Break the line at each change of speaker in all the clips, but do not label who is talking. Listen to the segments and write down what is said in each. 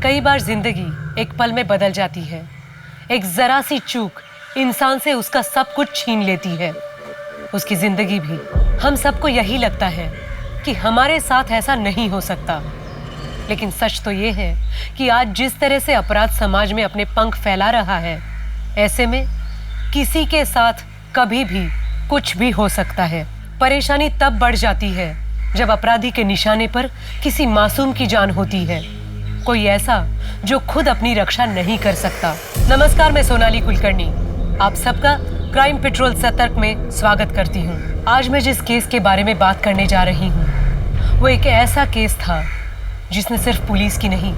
कई बार जिंदगी एक पल में बदल जाती है। एक जरा सी चूक इंसान से उसका सब कुछ छीन लेती है, उसकी जिंदगी भी। हम सबको यही लगता है कि हमारे साथ ऐसा नहीं हो सकता, लेकिन सच तो ये है कि आज जिस तरह से अपराध समाज में अपने पंख फैला रहा है, ऐसे में किसी के साथ कभी भी कुछ भी हो सकता है। परेशानी तब बढ़ जाती है जब अपराधी के निशाने पर किसी मासूम की जान होती है, कोई ऐसा जो खुद अपनी रक्षा नहीं कर सकता। नमस्कार, मैं सोनाली कुलकर्णी आप सबका क्राइम पेट्रोल सतर्क में स्वागत करती हूँ। आज मैं जिस केस के बारे में बात करने जा रही हूँ वो एक ऐसा केस था जिसने सिर्फ पुलिस की नहीं,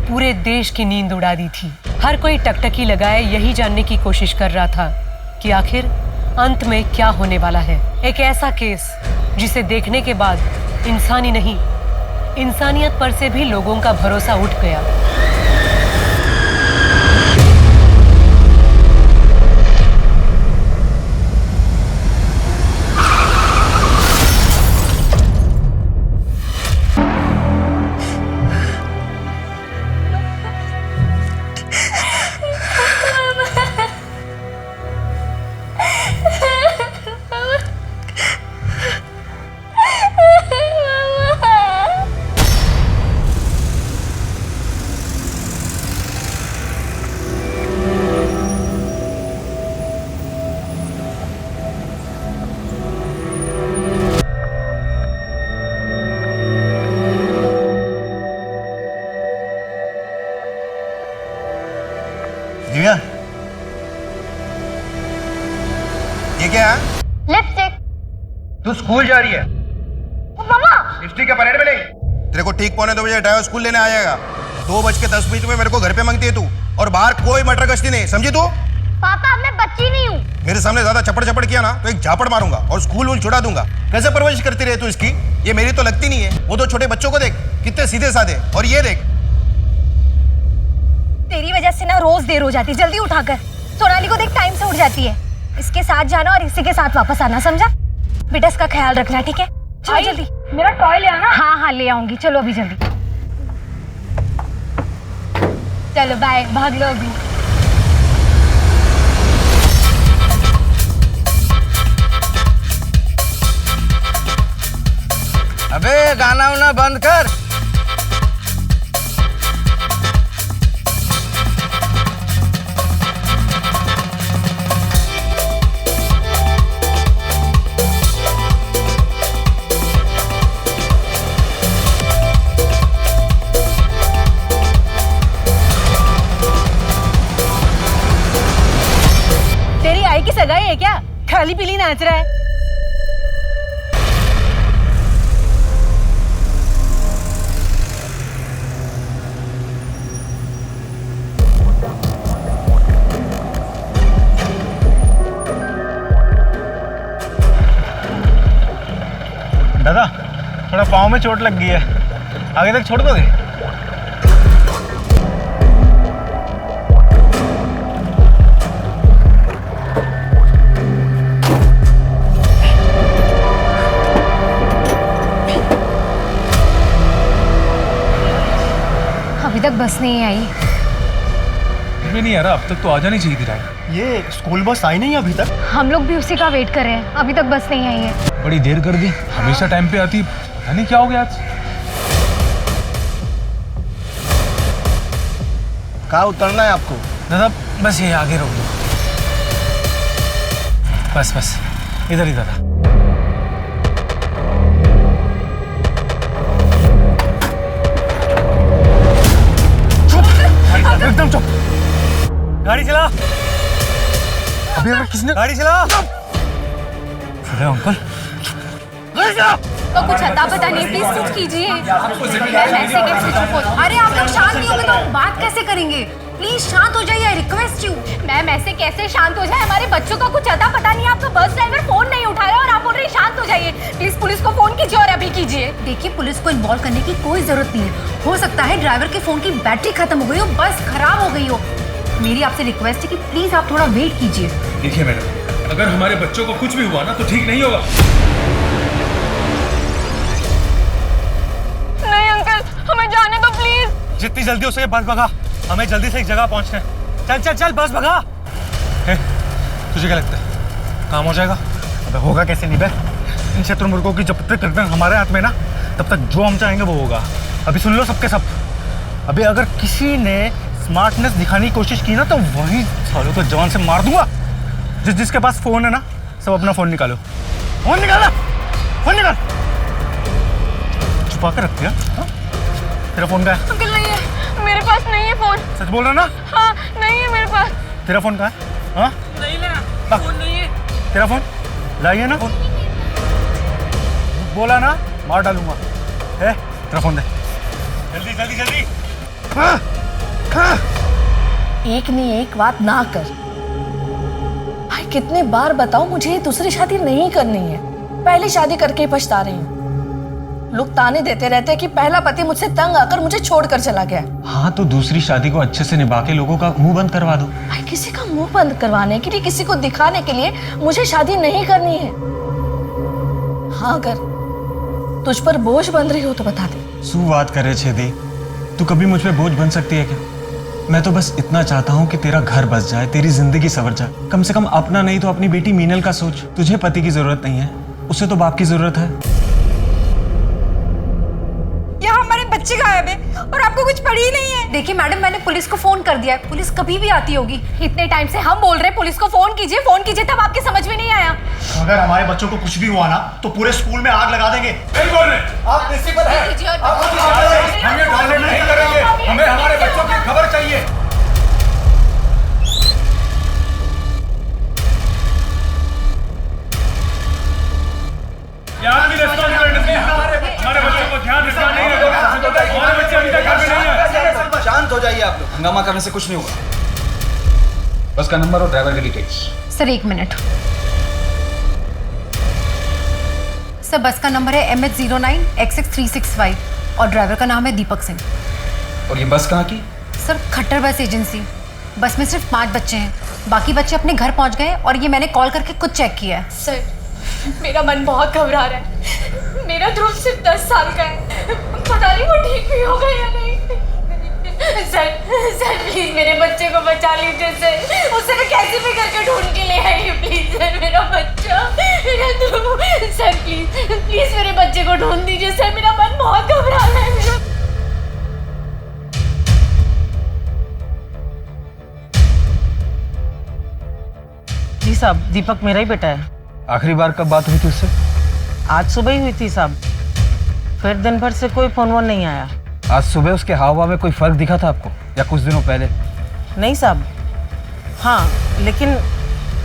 पूरे देश की नींद उड़ा दी थी। हर कोई टकटकी लगाए यही जानने की कोशिश कर रहा था कि आखिर अंत में क्या होने वाला है। एक ऐसा केस जिसे देखने के बाद इंसानी नहीं, इंसानियत पर से भी लोगों का भरोसा उठ गया।
दिव्या, ये क्या है?
लिपस्टिक।
तू स्कूल जा रही है?
मामा,
लिपस्टिक क्या परेड में नहीं? तेरे को ठीक 2:45 ड्राइवर स्कूल लेने आ जाएगा। 2:10 में मेरे को घर पे मांगती है तू, और बाहर कोई मटर गश्ती नहीं, समझी तू?
पापा मैं बच्ची नहीं हूँ।
मेरे सामने ज्यादा चपड़ किया ना तो एक झापड़ मारूंगा और स्कूल वूल छुड़ा दूंगा। कैसे परवरिश करती रहे तू इसकी? ये मेरी तो लगती नहीं है। वो तो छोटे बच्चों को देख, कितने सीधे साधे, और ये देख।
तेरी वजह से ना रोज देर हो जाती, जल्दी उठाकर। सोनाली को देख टाइम से उठ जाती है। इसके साथ जाना और इसी के साथ वापस आना, समझा? बेटा इसका ख्याल रखना, ठीक है? चलो जल्दी।
मेरा टॉय ले आना।
हाँ ले आऊंगी, चलो अभी जल्दी। चलो बाय, भाग लो अभी।
अबे गाना वाना बंद कर।
तेरी आई की सगाई है क्या? खाली पीली नाच रहा है।
दादा, थोड़ा पाँव में चोट लग गई है, आगे तक छोड़ दोगे?
अभी तक बस नहीं आई।
भी नहीं आ रहा, अब तक तो आ जानी चाहिए थी ड्राइवर।
ये स्कूल बस आई नहीं अभी तक?
हम लोग भी उसी का वेट कर रहे हैं, अभी तक बस नहीं आई है।
बड़ी देर कर दी, हमेशा टाइम पे आती, पता नहीं क्या हो गया आज।
कहाँ उतरना है आपको?
दादा बस ये आगे रोक दो, बस इधर ही दादा। एकदम चुप, गाड़ी चला।
अभी अगर किसने
गाड़ी चला। अरे अंकल,
गाड़ी चला।
तो कुछ अता पता नहीं, प्लीज कुछ कीजिए। मैम ऐसे कैसे चुप हो? अरे आप लोग शांत नहीं होंगे तो हम बात कैसे करेंगे? प्लीज शांत हो जाइए, आई रिक्वेस्ट यू। मैम ऐसे कैसे शांत हो जाए? हमारे बच्चों का कुछ अता पता नहीं है। आपका बस ड्राइवर फोन नहीं उठाया और आप बोल रहे हैं शांत हो जाइए। प्लीज पुलिस को फोन कीजिए और अभी कीजिए। देखिए पुलिस को इन्वॉल्व करने की कोई जरूरत नहीं है। हो सकता है ड्राइवर के फोन की बैटरी खत्म हो गई हो, बस खराब हो गई हो। मेरी आपसे रिक्वेस्ट है कि प्लीज आप थोड़ा वेट कीजिए।
देखिए मैडम, अगर हमारे बच्चों को कुछ भी हुआ ना तो ठीक नहीं होगा।
नहीं अंकल, हमें जाने दो प्लीज।
जितनी जल्दी हो सके बस भगा, हमें जल्दी से एक जगह पहुंचना है। चल चल चल बस भगा। तुझे क्या लगता है काम हो जाएगा? अबे होगा कैसे नहीं बे, इन शत्रुमुर्गों की जब तक हमारे हाथ में ना, तब तक जो हम चाहेंगे वो होगा। अभी सुन लो सबके सब, अभी अगर किसी ने स्मार्टनेस दिखाने की कोशिश की ना तो वही सालों को जवान से मार दूंगा। जिसके पास फोन है ना, सब अपना फोन निकालो। फोन निकाला, फोन निकाल। छुपा कर रखती है हाँ? तेरा फोन कहाँ है?
अंकल नहीं है, मेरे पास नहीं है फोन।
सच बोल रहा ना?
हाँ नहीं है मेरे पास।
तेरा फोन कहाँ है? हाँ
नहीं ना, फोन नहीं है।
तेरा फोन लाइए ना, फोन बोला ना मार डालूंगा। तेरा फोन दे जल्दी जल्दी जल्दी। हाँ, हाँ।
एक नहीं एक बात ना कर भाई, कितने बार बताऊं मुझे दूसरी शादी नहीं करनी है, पहली शादी करके ही पछता रही हूँ। लोग ताने देते रहते हैं कि पहला पति मुझसे तंग आकर मुझे छोड़कर चला गया।
हाँ तो दूसरी शादी को अच्छे से निभा के लोगों का मुंह बंद करवा दो।
भाई किसी का मुंह बंद करवाने के लिए, किसी को दिखाने के लिए मुझे शादी नहीं करनी है। हाँ अगर तुझ पर बोझ बन रही हो तो बता दे।
सू बात करे छेदी, तू कभी मुझ पे बोझ बन सकती है क्या? मैं तो बस इतना चाहता हूँ कि तेरा घर बस जाए, तेरी जिंदगी संवर जाए। कम से कम अपना नहीं तो अपनी बेटी मीनल का सोच। तुझे पति की जरूरत नहीं है, उसे तो बाप की जरूरत है।
यहाँ हमारे बच्चे गायब है और आपको कुछ पड़ी ही नहीं है। देखिए मैडम, मैंने पुलिस को फोन कर दिया है, पुलिस कभी भी आती होगी। इतने टाइम से हम बोल रहे हैं पुलिस को फोन कीजिए, फोन कीजिए, तब आपके समझ में नहीं आया।
अगर हमारे बच्चों को कुछ भी हुआ ना तो पूरे स्कूल में आग लगा देंगे।
नहीं बोल रहे,
आप प्रिंसिपल हैं।
हम ये टॉयलेट नहीं करेंगे, हमें हमारे बच्चों की खबर चाहिए। यार भी रेस्पॉन्सिबिलिटी नहीं, हमारे बच्चों को ध्यान रखना नहीं है। हमारे बच्चे अभी तक घर में नहीं है।
शांत हो जाइए आप लोग, हंगामा करने से कुछ नहीं होगा। बस का नंबर और ड्राइवर की डिटेल्स।
सर एक मिनट। सर बस का नंबर है MH09XX365 और ड्राइवर का नाम है दीपक सिंह।
और ये बस कहाँ की?
सर खट्टर बस एजेंसी। बस में सिर्फ 5 बच्चे हैं, बाकी बच्चे अपने घर पहुंच गए और ये मैंने कॉल करके खुद चेक किया है।
सर मेरा मन बहुत घबरा रहा है। मेरा ध्रुव सिर्फ 10 साल का है, पता नहीं वो ठीक भी होगा या नहीं। सर प्लीज मेरे बच्चे को बचा लीजिए सर, उसे मैं कैसे भी करके ढूंढ के ले आई। प्लीज सर मेरा बच्चा, मेरा ध्रुव। सर प्लीज मेरे बच्चे को ढूंढ दीजिए सर, मेरा मन बहुत घबरा रहा है। मेरा
जी साहब, दीपक मेरा ही बेटा है।
आखिरी बार कब बात हुई थी उससे?
आज सुबह ही हुई थी साहब, फिर दिन भर से कोई फोन वोन नहीं आया।
आज सुबह उसके हाव भाव में कोई फर्क दिखा था आपको, या कुछ दिनों पहले?
नहीं साहब। हाँ लेकिन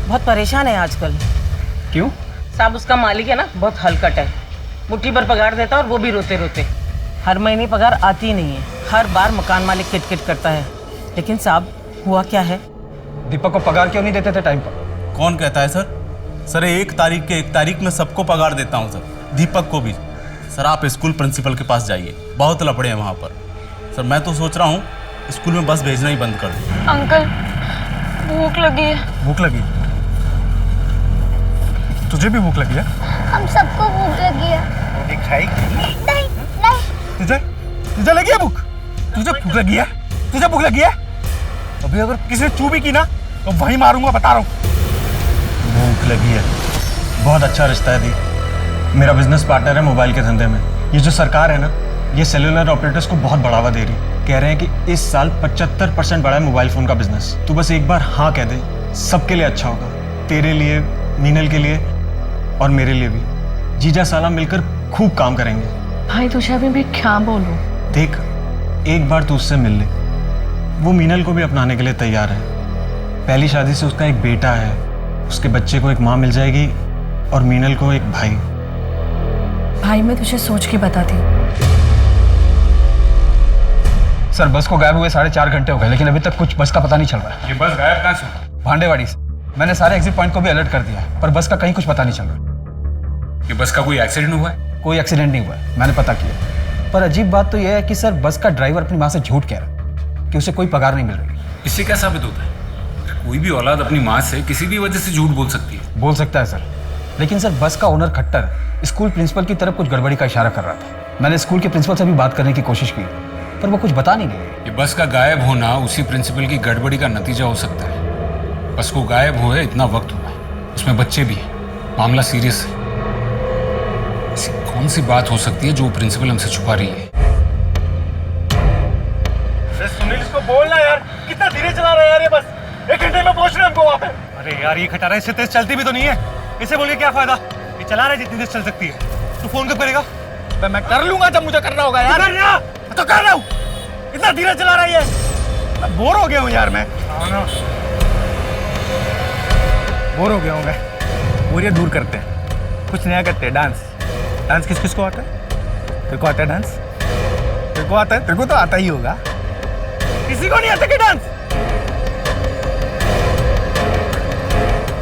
बहुत परेशान है आजकल।
क्यों?
साहब उसका मालिक है ना, बहुत हलकट है, मुट्ठी भर पगार देता है और वो भी रोते रोते। हर महीने पगार आती ही नहीं है, हर बार मकान मालिक किटकिट करता है। लेकिन साहब हुआ क्या है?
दीपक को पगार क्यों नहीं देते थे टाइम पर?
कौन कहता है सर? सर 1 तारीख में सबको पगार देता हूँ सर, दीपक को भी। सर आप स्कूल प्रिंसिपल के पास जाइए, बहुत लफड़े हैं वहाँ पर। सर मैं तो सोच रहा हूँ स्कूल में बस भेजना ही बंद कर दूँ।
अंकल भूख लगी है।
भूख लगी? तुझे भी भूख लगी है?
हम सबको भूख लगी है।
रोटी खाएगी?
नहीं नहीं।
तुझे लगी है भूख? तुझे भूख लगी है? तुझे भूख लगी है? अभी अगर किसी ने चू भी की ना तो वहीं मारूंगा, बता रहा हूँ।
भूख लगी है? बहुत अच्छा रिश्ता है दी, मेरा बिजनेस पार्टनर है मोबाइल के धंधे में। ये जो सरकार है ना, ये सेलुलर ऑपरेटर्स को बहुत बढ़ावा दे रही है। कह रहे हैं कि इस साल 75% बढ़ा है मोबाइल फोन का बिजनेस। तू बस एक बार हाँ कह दे, सबके लिए अच्छा होगा। तेरे लिए, मीनल के लिए और मेरे लिए भी। जीजा साला मिलकर खूब काम करेंगे।
भाई तुझे अभी मैं क्या बोलूं?
देख, एक बार तू उससे मिल ले, वो मीनल को भी अपनाने के लिए तैयार है। पहली शादी से उसका एक बेटा है, उसके बच्चे को एक माँ मिल जाएगी और मीनल को एक भाई।
भाई मैं तुझे सोच के बताती।
सर बस को गायब हुए 4.5 घंटे हो गए, लेकिन अभी तक कुछ बस का पता नहीं चल रहा है।
ये बस गायब कहाँ से हुआ?
भांडेवाड़ी से। मैंने सारे एग्जिट पॉइंट को भी अलर्ट कर दिया है, पर बस का कहीं कुछ पता नहीं चल रहा।
ये बस का कोई एक्सीडेंट हुआ है?
कोई एक्सीडेंट नहीं हुआ है, मैंने पता किया। पर अजीब बात तो यह है कि सर बस का ड्राइवर अपनी माँ से झूठ कह रहा है कि उसे कोई पगार नहीं मिल रही।
इससे क्या साबित होता है? कोई भी औलाद अपनी माँ से किसी भी वजह से झूठ बोल सकती है।
बोल सकता है सर, लेकिन सर बस का ओनर खट्टर स्कूल प्रिंसिपल की तरफ कुछ गड़बड़ी का इशारा कर रहा था। मैंने स्कूल के प्रिंसिपल से भी बात करने की कोशिश की, पर वो कुछ बता नहीं रहे।
ये बस का गायब होना उसी प्रिंसिपल की गड़बड़ी का नतीजा हो सकता है। बस को गायब हुए इतना वक्त हुआ है, उसमें बच्चे भी हैं, मामला सीरियस है। ऐसी कौन सी बात हो सकती है जो प्रिंसिपल हमसे छुपा रही है?
सुनील, इसको बोलना यार, कितना धीरे चला रहा है यार ये बस। 1 घंटे में पहुंच रहे हैं हमको वहाँ पे। अरे यार ये खटारा इससे तेज चलती भी तो नहीं है, इसे बोल के क्या फायदा? ये चला रहा है जितनी तेज चल सकती है। तू फोन कब करेगा? मैं कर लूंगा जब मुझे करना होगा यार। तो कर रहा हूँ, इतना धीरे चला रहा है ये। मैं बोर हो गया हूँ यार, मैं बोर हो गया हूँ मैं। बोरियत दूर करते हैं, कुछ नया करते हैं। डांस डांस किस किस को आता है? तेरे को आता है डांस? तेरे को आता है? तेरे को तो आता ही होगा, किसी को नहीं आता कि डांस?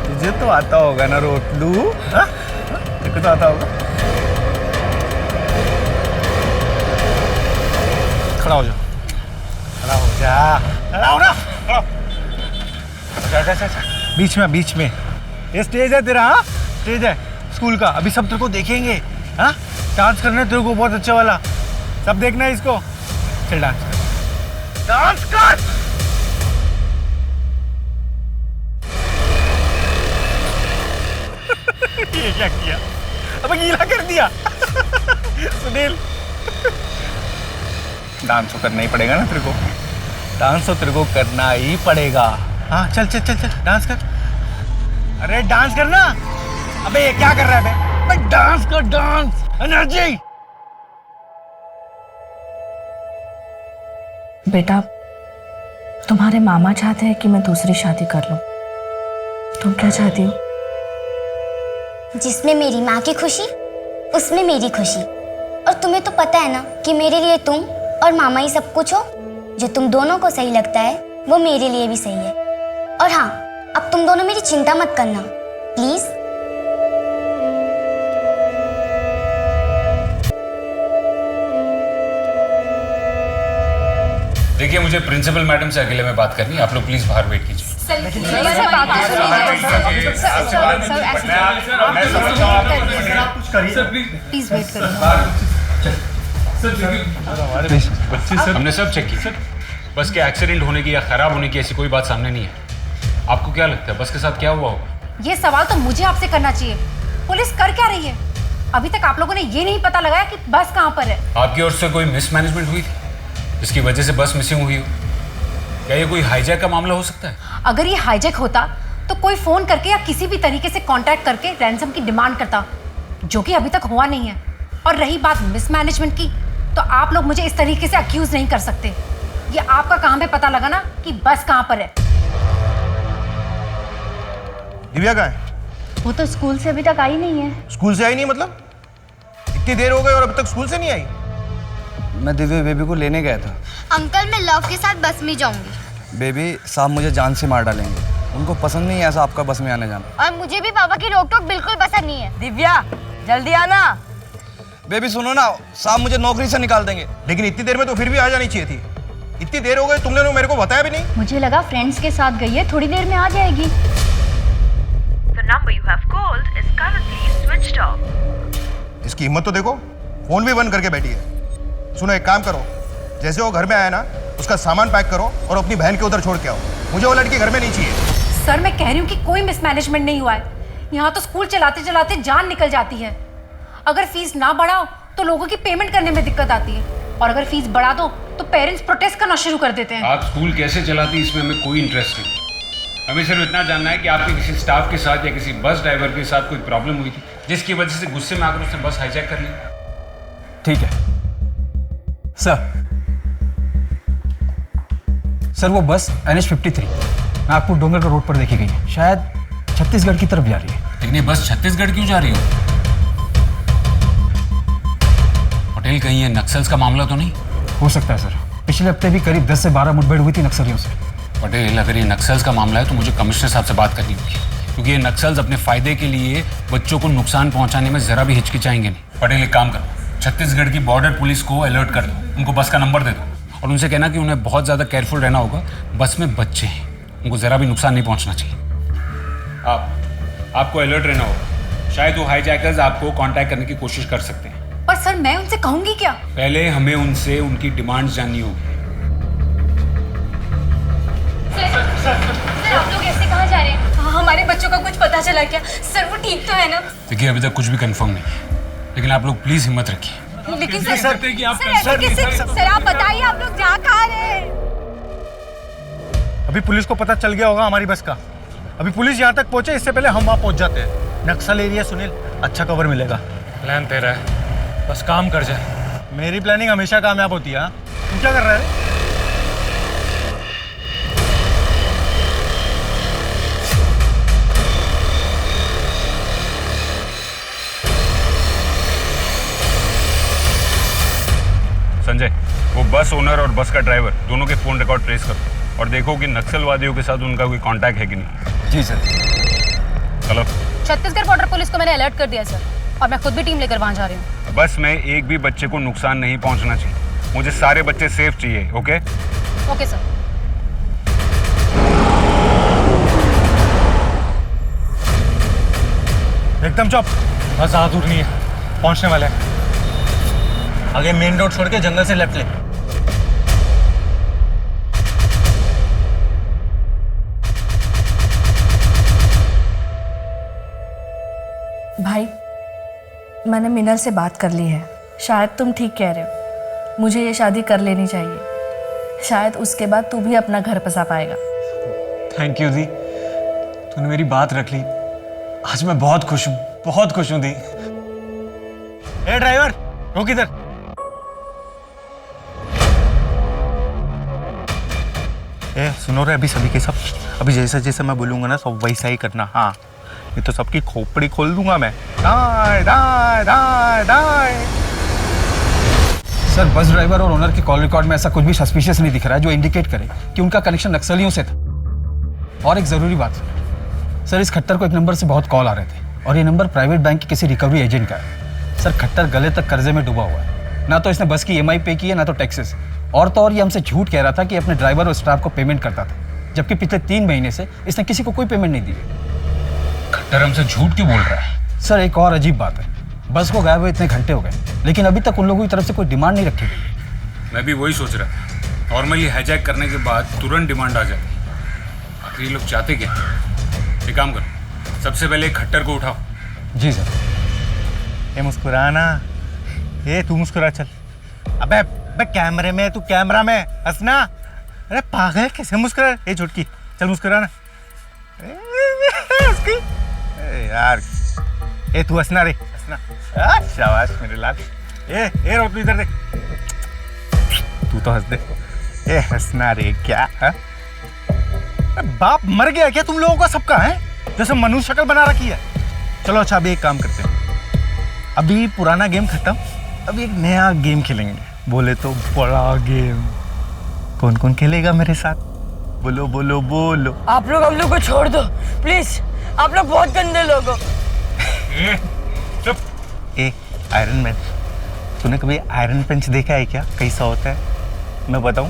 तुझे तो आता होगा ना रोटलू, तेरे को तो आता होगा। खड़ा हो जा, खड़ा हो जा, खड़ा हो ना, खड़ा। अच्छा, बीच में, बीच में। ये स्टेज है तेरा, हाँ स्टेज है स्कूल का। अभी सब तेरे को देखेंगे, हाँ डांस करना है तेरे को बहुत अच्छा वाला, सब देखना है इसको। चल डांस कर, डांस कर। ये क्या किया? अब गीला कर दिया। सुनील, डांस तो करना ही पड़ेगा ना तेरे को, डांस तो तेरे को करना ही पड़ेगा। हाँ चल चल चल चल डांस कर। अरे डांस करना। अबे ये क्या कर रहा है बे? डांस कर, डांस, एनर्जी।
बेटा, तुम्हारे मामा चाहते हैं कि मैं दूसरी शादी कर लूं। तुम क्या चाहती हो?
जिसमें मेरी माँ की खुशी, उसमें मेरी खुशी। और तुम्हें तो पता है ना कि मेरे लिए तुम और मामा ही सब कुछ हो। जो तुम दोनों को सही लगता है वो मेरे लिए भी सही है। और हाँ, अब तुम दोनों मेरी चिंता मत करना प्लीज।
देखिए, मुझे प्रिंसिपल मैडम से अकेले में बात करनी है। आप लोग प्लीज बाहर वेट कीजिए।
प्लीज वेट करिए।
हमने सब चेक किया, बस के एक्सीडेंट होने की या खराब होने की ऐसी कोई बात सामने नहीं है। आपको क्या लगता है बस के साथ क्या हुआ होगा?
ये सवाल तो मुझे आपसे करना चाहिए। पुलिस कर क्या रही है? अभी तक आप लोगों ने ये नहीं पता लगाया कि बस कहाँ पर है।
आपकी ओर से कोई मिसमैनेजमेंट हुई थी जिसकी वजह से बस मिसिंग हुई हो? क्या ये कोई हाईजैक का मामला हो सकता है?
अगर ये हाईजैक होता तो कोई फोन करके या किसी भी तरीके से कांटेक्ट करके रैंसम की डिमांड करता, जो कि अभी तक हुआ नहीं है। और रही बात मिसमैनेजमेंट की, तो आप लोग मुझे इस तरीके से अक्यूज नहीं कर सकते। ये आपका काम है पता लगाना कि बस कहाँ पर है।
दिव्या कहाँ है?
वो तो स्कूल से अभी तक आई नहीं है।
स्कूल से आई नहीं मतलब? इतनी देर हो गई और अभी तक स्कूल से नहीं आई?
मैं दिव्या बेबी को लेने गया था।
अंकल, मैं लव के साथ बस में जाऊंगी।
बेबी साहब मुझे जान से मार डालेंगे, उनको पसंद नहीं है ऐसा आपका बस में आने जाना।
और मुझे भी पापा की रोक टोक बिल्कुल पसंद नहीं है।
दिव्या जल्दी आना।
बेबी सुनो ना, साहब मुझे नौकरी से निकाल देंगे।
लेकिन इतनी देर में तो फिर भी आ जानी चाहिए थी। इतनी देर हो गई, तुमने मेरे को बताया भी नहीं।
मुझे लगा फ्रेंड्स के साथ गई है, थोड़ी देर में आ जाएगी।
The number you have called is currently switched off.
इसकी हिम्मत तो देखो, फोन भी बंद करके बैठी है। सुनो, एक काम करो, जैसे वो घर में आया ना, उसका सामान पैक करो और अपनी बहन के उधर छोड़ के आओ। मुझे वो लड़की घर में नहीं चाहिए।
सर, मैं कह रही हूँ कि कोई मिसमैनेजमेंट नहीं हुआ है। यहाँ तो स्कूल चलाते चलाते जान निकल जाती है। अगर फीस ना बढ़ाओ तो लोगों की पेमेंट करने में दिक्कत आती है, और अगर फीस बढ़ा दो तो पेरेंट्स प्रोटेस्ट करना शुरू कर देते हैं।
आप स्कूल कैसे चलाती इसमें हमें कोई इंटरेस्ट नहीं। हमें सिर्फ इतना जानना है कि आपके किसी स्टाफ के साथ या किसी बस ड्राइवर के साथ कोई प्रॉब्लम हुई थी जिसकी वजह से गुस्से में आकर उसने बस हाईजैक कर ली।
ठीक है सर, वो बस NH53 नागपुर डोंगरगढ़ रोड पर देखी गई है। शायद छत्तीसगढ़ की तरफ जा रही है।
लेकिन ये बस छत्तीसगढ़ क्यों जा रही हो? पटेल, कहीं ये नक्सल्स का मामला तो नहीं?
हो सकता है सर, पिछले हफ्ते भी करीब 10 से 12 मुठभेड़ हुई थी नक्सलियों से।
पटेल, अगर ये नक्सल्स का मामला है तो मुझे कमिश्नर साहब से बात करनी होगी, क्योंकि ये नक्सल्स अपने फायदे के लिए बच्चों को नुकसान पहुंचाने में जरा भी हिचकिचाएंगे नहीं। पटेल, एक काम करो, छत्तीसगढ़ की बॉर्डर पुलिस को अलर्ट कर दो, उनको बस का नंबर दे दो और उनसे कहना कि उन्हें बहुत ज़्यादा केयरफुल रहना होगा। बस में बच्चे हैं, उनको ज़रा भी नुकसान नहीं पहुंचना चाहिए। आपको अलर्ट रहना होगा। शायद वो हाईजैकर्स आपको कांटेक्ट करने की कोशिश कर सकते हैं।
पर सर मैं उनसे कहूंगी क्या?
पहले हमें उनसे उनकी डिमांड जाननी होगी।
सर आप लोग ऐसे कहाँ जा रहे हैं? हमारे बच्चों का कुछ पता चला क्या? सर वो ठीक तो है ना?
देखिए अभी तक कुछ भी कंफर्म नहीं है, लेकिन आप लोग प्लीज हिम्मत रखिए।
लेकिन सर सर आप बताइए आप लोग जा कहाँ रहे हैं?
अभी पुलिस को पता चल गया होगा हमारी बस का। अभी पुलिस यहाँ तक पहुंचे इससे पहले हम वहाँ पहुंच जाते हैं। नक्सल एरिया सुनील, अच्छा कवर मिलेगा। प्लान तेरा है, बस काम कर जाए। मेरी प्लानिंग हमेशा कामयाब होती है। हाँ तू क्या कर रहा है?
संजय, वो बस ओनर और बस का ड्राइवर दोनों के फोन रिकॉर्ड ट्रेस करो और देखो कि नक्सलवादियों के साथ उनका कोई कांटेक्ट है कि नहीं।
जी सर।
चलो।
छत्तीसगढ़ बॉर्डर पुलिस को मैंने अलर्ट कर दिया सर, और मैं खुद भी टीम लेकर वहां जा रही हूँ।
बस में एक भी बच्चे को नुकसान नहीं पहुंचना चाहिए। मुझे सारे बच्चे सेफ चाहिए। ओके?
Okay sir.
एकदम चुप, बस ज़्यादा दूर नहीं है, पहुंचने वाले हैं। आगे मेन रोड छोड़ के जंगल से लेफ्ट ले।
भाई मैंने मिनल से बात कर ली है, शायद तुम ठीक कह रहे हो, मुझे ये शादी कर लेनी चाहिए। शायद उसके बाद तू भी अपना घर बसा पाएगा।
थैंक यू दी, तूने मेरी बात रख ली। आज मैं बहुत खुश हूँ दी।
ए ड्राइवर रोक इधर। ए सुनो रे, अभी सभी के सब अभी जैसे जैसे मैं बोलूंगा ना सब वैसा ही करना। हाँ ये तो सबकी खोपड़ी खोल दूंगा मैं। दाएं दाएं दाएं दाएं।
सर बस ड्राइवर और ओनर के कॉल रिकॉर्ड में ऐसा कुछ भी सस्पिशियस नहीं दिख रहा है जो इंडिकेट करे कि उनका कनेक्शन नक्सलियों से था। और एक ज़रूरी बात सर, इस खट्टर को एक नंबर से बहुत कॉल आ रहे थे और ये नंबर प्राइवेट बैंक के किसी रिकवरी एजेंट का है। सर खट्टर गले तक कर्जे में डूबा हुआ है, ना तो इसने बस की EMI पे की है ना तो टैक्सेस। और तो और ये हमसे झूठ कह रहा था कि अपने ड्राइवर और स्टाफ को पेमेंट करता था, जबकि पिछले 3 महीने से इसने किसी को कोई पेमेंट नहीं दी।
खट्टर हमसे झूठ क्यों बोल रहा है?
सर एक और अजीब बात है, बस को गायब हुए इतने घंटे हो गए लेकिन अभी तक उन लोगों की तरफ से कोई डिमांड नहीं रखी गई।
मैं भी वही सोच रहा था। नॉर्मली हाईजैक करने के बाद तुरंत डिमांड आ जाती। आखिर ये लोग चाहते क्या? एक काम करो, सबसे पहले खट्टर को उठाओ।
जी सर।
ये मुस्कुराना, ये तू मुस्कुरा चल। अबे अबे कैमरे में, तू कैमरा में हंसना। अरे पागल कैसे मुस्कुरा? ये छुटकी चल मुस्कुराना। यार ए तू हंसना रे, हंसना। शाबाश मेरे लाल। ए रो तू इधर देख, तू तो हंस दे। ए हंसना रे क्या है? बाप मर गया क्या तुम लोगों का सबका? है जैसे मनुष्य शक्ल बना रखी है। चलो अच्छा अभी एक काम करते हैं, अभी पुराना गेम खत्म, अभी एक नया गेम खेलेंगे। बोले तो बड़ा गेम। कौन कौन खेलेगा मेरे साथ? बोलो बोलो बोलो।
आप लोग हम लोग को छोड़ दो प्लीज, आप लोग बहुत गंदे लोग हो।
चुप। ए आयरन मैन, तूने कभी आयरन पंच देखा है क्या? कैसा होता है मैं बताऊं?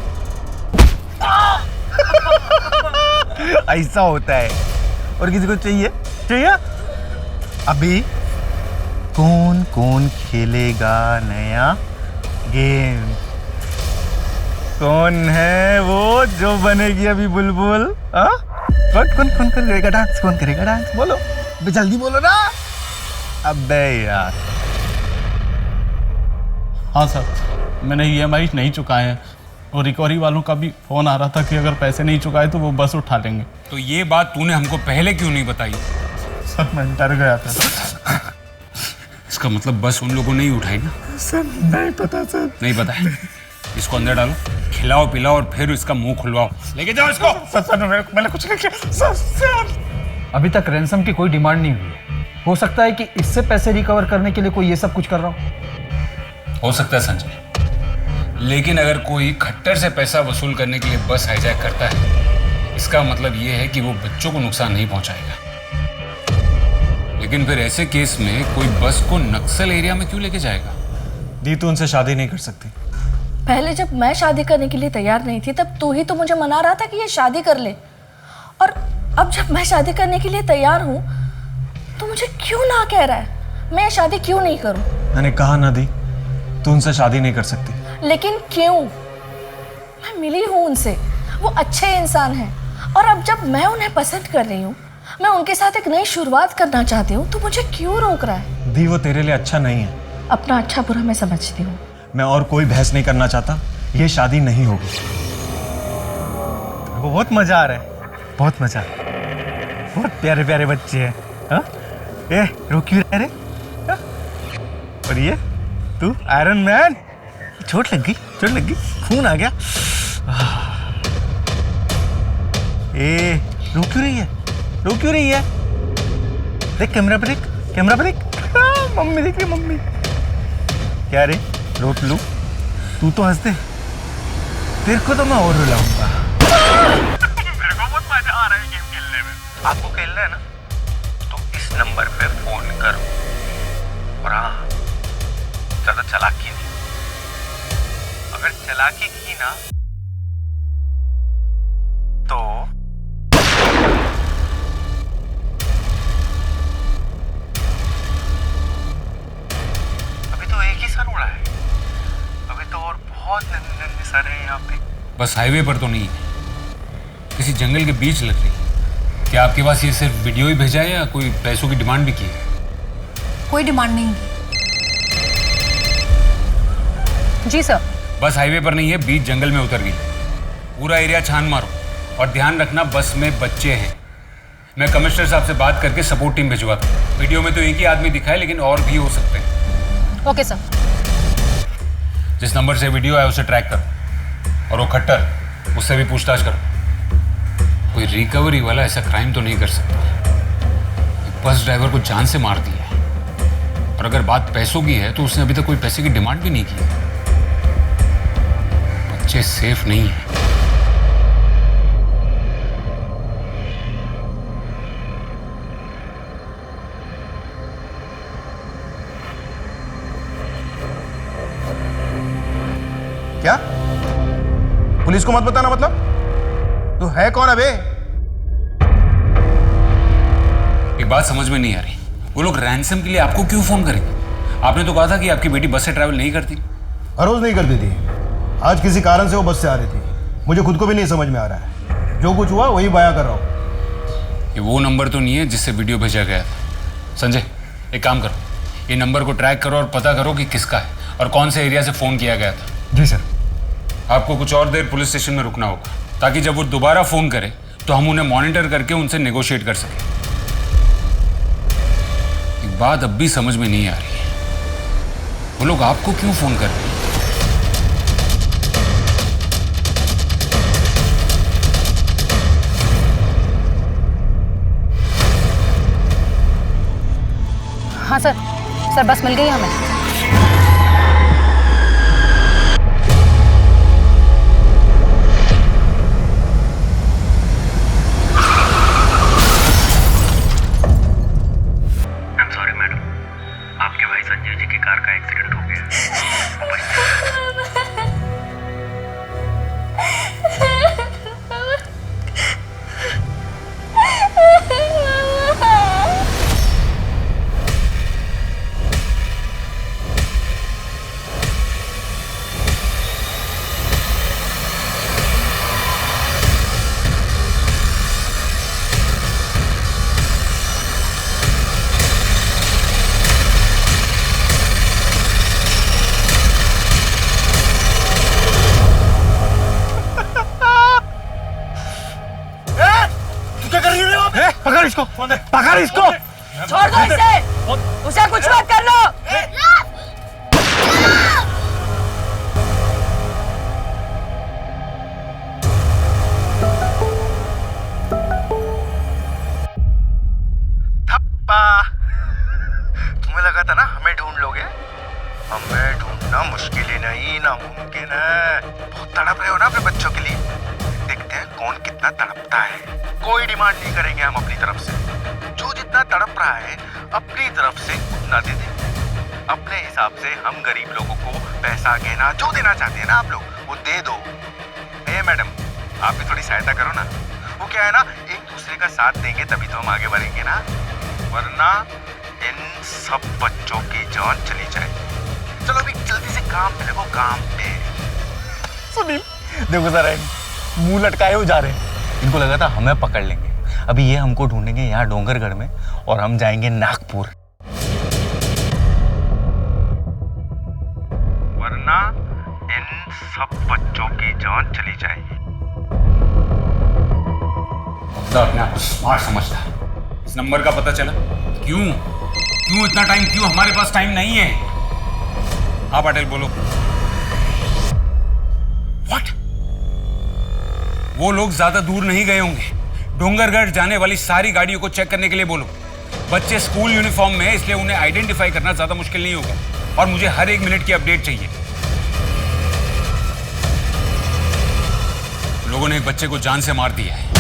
ऐसा होता है। और किसी को चाहिए? अभी कौन कौन खेलेगा नया गेम? कौन है वो जो बनेगी अभी बुलबुल? कौन करेगा डांस? कौन करेगा डांस? बोलो जल्दी बोलो ना। अबे यार।
हाँ सर, मैंने EMI नहीं चुकाए हैं और रिकवरी वालों का भी फ़ोन आ रहा था कि अगर पैसे नहीं चुकाए तो वो बस उठा लेंगे।
तो ये बात तूने हमको पहले क्यों नहीं बताई?
सर मैं डर गया था।
इसका मतलब बस उन लोगों ने ही उठाई ना?
सर नहीं पता सर।
नहीं पता है? इसको अंदर डालो, खिलाओ पिलाओ और फिर इसका मुंह खुलवाओ। लेके जाओ इसको।
सर मैंने कुछ नहीं किया सर।
अभी तक रैंसम की कोई डिमांड नहीं हुई है। हो सकता है कि इससे पैसे रिकवर करने के लिए कोई ये सब कुछ कर रहा
हो सकता है संजय, लेकिन अगर कोई खट्टर से पैसा वसूल करने के लिए बस हाईजैक करता है, इसका मतलब ये है कि वो बच्चों को नुकसान नहीं पहुंचाएगा। लेकिन फिर ऐसे केस में कोई बस को नक्सल एरिया में क्यों लेके जाएगा?
दी तू उनसे शादी नहीं कर सकती।
पहले जब मैं शादी करने के लिए तैयार नहीं थी तब तू ही तो मुझे मना रहा था कि ये शादी कर ले, और अब जब मैं शादी करने के लिए तैयार हूँ तो मुझे क्यों ना कह रहा है? मैं शादी क्यों नहीं करूँ?
मैंने कहा ना दी, तू उनसे शादी नहीं कर सकती।
लेकिन क्यों? मैं मिली हूँ उनसे, वो अच्छे इंसान हैं, और अब जब मैं उन्हें पसंद कर रही हूँ, मैं उनके साथ एक नई शुरुआत करना चाहती हूँ, तो मुझे क्यों रोक रहा है?
दी, वो तेरे लिए अच्छा नहीं है।
अपना अच्छा बुरा मैं समझती हूँ।
मैं और कोई बहस नहीं करना चाहता, ये शादी नहीं होगी।
बहुत मजा आ रहा है, बहुत मजा। बहुत प्यारे प्यारे बच्चे हैं। हाँ? ए, रो क्यों रह रे? हाँ? और ये तू आयरन मैन? चोट लग गई, खून आ गया। ए, रो क्यों रही है? देख कैमरा पे देख। मम्मी देख रही, मम्मी। क्या रे, रोट लू? तू तो हंस दे, तेरे को तो मैं और रुलाऊंगा। मेरे को बहुत मजा आ रहा है गेम खेलने में। आपको खेलना है ना, तो इस नंबर पे फोन करो। और हाँ, ज्यादा चालाकी नहीं। अगर चालाकी की ना, तो अभी तो एक ही सर उड़ा है, अभी तो और बहुत नन्हे सर हैं यहाँ पे।
बस हाईवे पर तो नहीं, किसी जंगल के बीच लग रही। क्या आपके पास ये सिर्फ वीडियो ही भेजा है या कोई पैसों की डिमांड भी की है?
कोई डिमांड नहीं।
जी सर।
बस हाईवे पर नहीं है, बीच जंगल में उतर गई। पूरा एरिया छान मारो और ध्यान रखना बस में बच्चे हैं। मैं कमिश्नर साहब से बात करके सपोर्ट टीम भिजवाता हूँ। वीडियो में तो एक ही आदमी दिखा है, लेकिन और भी हो सकते हैं।
Okay sir.
जिस नंबर से वीडियो है उसे ट्रैक करो, और वो खट्टर, उससे भी पूछताछ करो। कोई रिकवरी वाला ऐसा क्राइम तो नहीं कर सकता। एक बस ड्राइवर को जान से मार दिया है, और अगर बात पैसों की है तो उसने अभी तक कोई पैसे की डिमांड भी नहीं की। बच्चे सेफ नहीं है।
क्या? पुलिस को मत बताना मतलब? तू है कौन अबे?
एक बात समझ में नहीं आ रही, वो लोग रैंसम के लिए आपको क्यों फोन करेंगे? आपने तो कहा था कि आपकी बेटी बस से ट्रैवल नहीं करती।
हर रोज नहीं करती थी, आज किसी कारण से वो बस से आ रही थी। मुझे खुद को भी नहीं समझ में आ रहा है, जो कुछ हुआ वही बयां कर रहा हूँ।
ये वो नंबर तो नहीं है जिससे वीडियो भेजा गया था। संजय, एक काम करो, ये नंबर को ट्रैक करो और पता करो कि किसका है और कौन से एरिया से फोन किया गया था।
जी सर।
आपको कुछ और देर पुलिस स्टेशन में रुकना होगा, ताकि जब वो दोबारा फोन करे तो हम उन्हें मॉनिटर करके उनसे नेगोशिएट कर सकें। एक बात अब भी समझ में नहीं आ रही है, वो लोग आपको क्यों फोन कर रहे हैं?
हाँ सर, बस मिल गई हमें।
पकड़ इसको।
छोड़ दो इसे, उसे कुछ मत करना।
थप्पा, तुम्हें लगा था ना हमें ढूंढ लोगे? हमें ढूंढना मुश्किल ही नहीं, नामुमकिन है। बहुत तड़प रहे हो ना अपने बच्चों के लिए, देखते हैं कौन कितना तड़पता है। कोई डिमांड नहीं करेंगे हम अपनी तरफ से, जो जितना तड़प रहा है अपनी तरफ से उतना दे दें। अपने हिसाब से हम गरीब लोगों को पैसा, गहना जो देना चाहते हैं ना आप लोग, वो दे दो। ए मैडम, आप भी थोड़ी सहायता करो ना। वो क्या है ना, एक दूसरे का साथ देंगे तभी तो हम आगे बढ़ेंगे ना, वरना इन सब बच्चों की जान चली जाए। चलो अभी जल्दी से
काम पे देखो, काम पे। सुनील देखो जरा, मुंह लटकाए हो जा रहे हैं। इनको लगा था हमें पकड़ लेंगे, अभी ये हमको ढूंढेंगे यहाँ डोंगरगढ़ में और हम जाएंगे नागपुर, वरना इन सब बच्चों की जान चली जाएगी।
अपने आप को स्मार्ट समझता है। इस नंबर का पता चला? क्यों इतना टाइम? क्यों हमारे पास टाइम नहीं है? हाँ पाटिल बोलो। व्हाट? वो लोग ज्यादा दूर नहीं गए होंगे। डोंगरगढ़ जाने वाली सारी गाड़ियों को चेक करने के लिए बोलो। बच्चे स्कूल यूनिफॉर्म में है, इसलिए उन्हें आइडेंटिफाई करना ज्यादा मुश्किल नहीं होगा। और मुझे हर 1 मिनट की अपडेट चाहिए। लोगों ने एक बच्चे को जान से मार दिया है।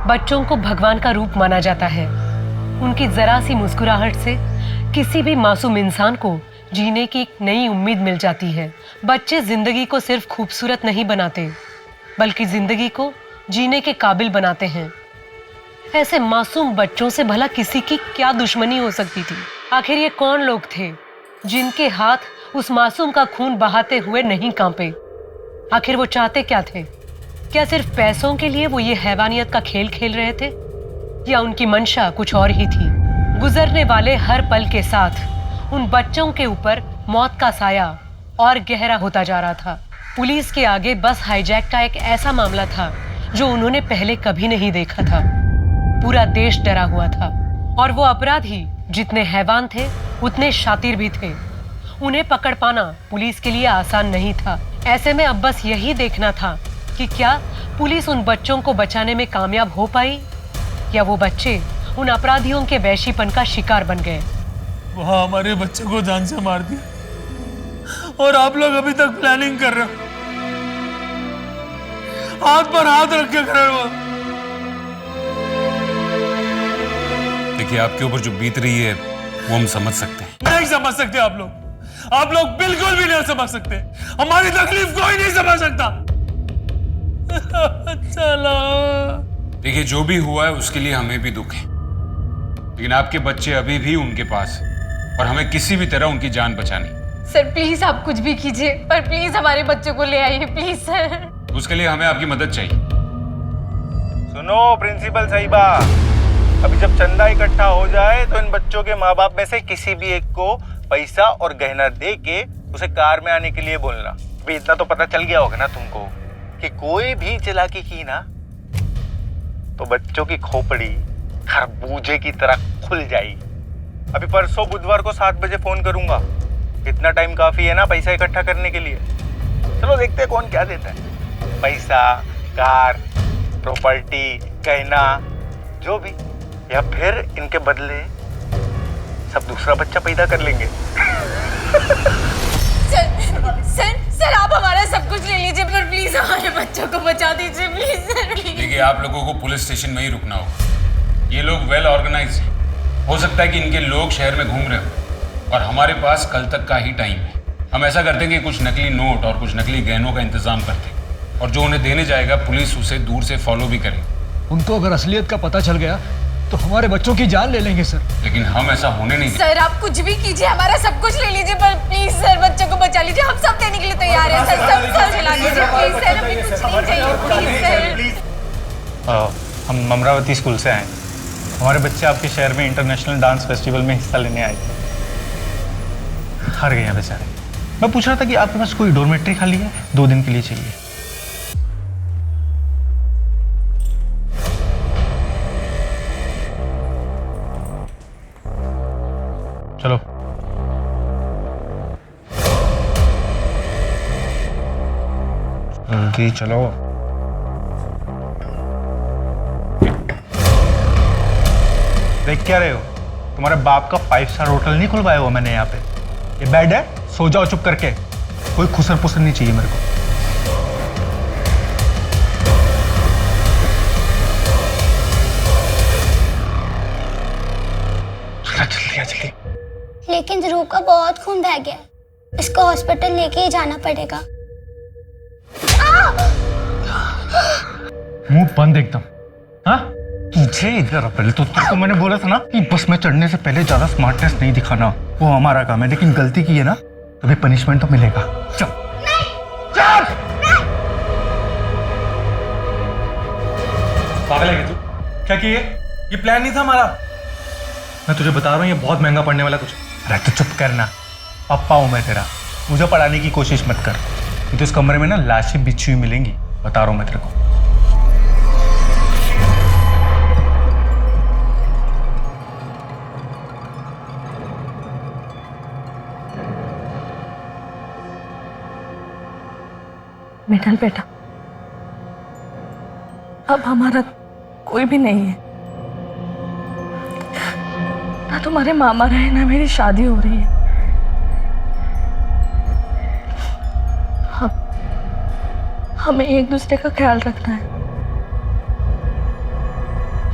बच्चों को भगवान का रूप माना जाता है। उनकी जरा सी मुस्कुराहट से किसी भी मासूम इंसान को जीने की एक नई उम्मीद मिल जाती है। बच्चे जिंदगी को सिर्फ खूबसूरत नहीं बनाते, बल्कि जिंदगी को जीने के काबिल बनाते हैं। ऐसे मासूम बच्चों से भला किसी की क्या दुश्मनी हो सकती थी? आखिर ये कौन लोग थे जिनके हाथ उस मासूम का खून बहाते हुए नहीं कांपे? आखिर वो चाहते क्या थे? क्या सिर्फ पैसों के लिए वो ये हैवानियत का खेल खेल रहे थे, या उनकी मंशा कुछ और ही थी? गुजरने वाले हर पल के साथ उन बच्चों के ऊपर मौत का साया और गहरा होता जा रहा था। पुलिस के आगे बस हाईजैक का एक ऐसा मामला था जो उन्होंने पहले कभी नहीं देखा था। पूरा देश डरा हुआ था, और वो अपराधी जितने हैवान थे उतने शातिर भी थे। उन्हें पकड़ पाना पुलिस के लिए आसान नहीं था। ऐसे में अब बस यही देखना था कि क्या पुलिस उन बच्चों को बचाने में कामयाब हो पाई, या वो बच्चे उन अपराधियों के वैशीपन का शिकार बन गए।
वहां हमारे बच्चे को जान से मार दिया, और आप लोग अभी तक प्लानिंग कर रहे हो, हाथ पर हाथ रख के खड़े हो।
देखिए, आपके ऊपर जो बीत रही है वो हम समझ सकते हैं।
नहीं समझ सकते आप लोग बिल्कुल भी नहीं समझ सकते। हमारी तकलीफ कोई नहीं समझ सकता। चलो।
देखिए, जो भी हुआ है उसके लिए हमें भी दुख है, लेकिन आपके बच्चे अभी भी उनके पास है और हमें किसी भी तरह उनकी जान बचानी।
सर प्लीज आप कुछ भी कीजिए, पर प्लीज हमारे बच्चों को ले आइए प्लीज सर।
उसके लिए हमें आपकी मदद चाहिए।
सुनो प्रिंसिपल साहिबा, अभी जब चंदा इकट्ठा हो जाए तो इन बच्चों के माँ बाप में से किसी भी एक को पैसा और गहना दे के उसे कार में आने के लिए बोलना। अभी इतना तो पता चल गया होगा ना तुमको कि कोई भी चालाकी की ना तो बच्चों की खोपड़ी खरबूजे की तरह खुल जाएगी। अभी परसों बुधवार को 7 बजे फोन करूंगा। इतना टाइम काफी है ना पैसा इकट्ठा करने के लिए। चलो देखते हैं कौन क्या देता है, पैसा, कार, प्रॉपर्टी, गहना, जो भी, या फिर इनके बदले सब दूसरा बच्चा पैदा कर लेंगे।
सर आप हमारा सब कुछ ले लीजिए, पर प्लीज हमारे बच्चों को बचा दीजिए प्लीज सर।
देखिए, आप लोगों को पुलिस स्टेशन में ही रुकना होगा। ये लोग वेल ऑर्गेनाइज्ड हैं। हो सकता है कि इनके लोग शहर में घूम रहे हो और हमारे पास कल तक का ही टाइम है। हम ऐसा करते हैं कि कुछ नकली नोट और कुछ नकली गहनों का इंतजाम करते हैं, और जो उन्हें देने जाएगा पुलिस उसे दूर से फॉलो भी करेगी।
उनको अगर असलियत का पता चल गया तो हमारे बच्चों की जान ले लेंगे सर।
लेकिन हम ऐसा होने नहीं देंगे।
सर आप कुछ भी कीजिए, हमारा सब कुछ ले लीजिए, पर प्लीज सर बच्चों को बचा लीजिए। हम सब देने के लिए तैयार हैं सर। सब चला लीजिए प्लीज सर, हमें कुछ नहीं चाहिए प्लीज सर।
हम अमरावती स्कूल से आए। हमारे बच्चे आपके शहर में इंटरनेशनल डांस फेस्टिवल में हिस्सा लेने आए थे, हार गए हैं बेचारे। मैं पूछ रहा था कि आपके पास कोई डॉर्मेट्री खाली है? 2 दिन के लिए चाहिए। चलो जल्दी चलो। देख क्या रहे हो? तुम्हारे बाप का 5 स्टार होटल नहीं खुलवाया हुआ मैंने यहाँ पे। ये बेड है, सो जाओ चुप करके। कोई खुसर पुसर नहीं चाहिए मेरे को। जल्दी।
लेकिन ध्रुव का बहुत खून बह गया, इसको हॉस्पिटल लेके ही जाना पड़ेगा।
मुंह बंद एकदम। हाँ,
तुझे इधर आ पहले। तो तेरे को मैंने बोला था ना कि बस में चढ़ने से पहले ज्यादा स्मार्टनेस नहीं दिखाना, वो हमारा काम है। लेकिन गलती की है ना, तो पनिशमेंट तो मिलेगा। चल चल। पागल है क्या तू? क्या किए? ये प्लान नहीं था हमारा। मैं तुझे बता रहा हूँ, ये बहुत महंगा पड़ने वाला कुछ। अरे तो चुप करना, पप्पा हूँ मैं तेरा, मुझे पढ़ाने की कोशिश मत कर। तो इस कमरे में ना लाशें बिछी हुई मिलेंगी, बता रहा हूँ मैं तेरे को।
मिठल बेटा, अब हमारा कोई भी नहीं है। ना तुम्हारे मामा रहे, ना मेरी शादी हो रही है। हमें एक दूसरे का ख्याल रखना है,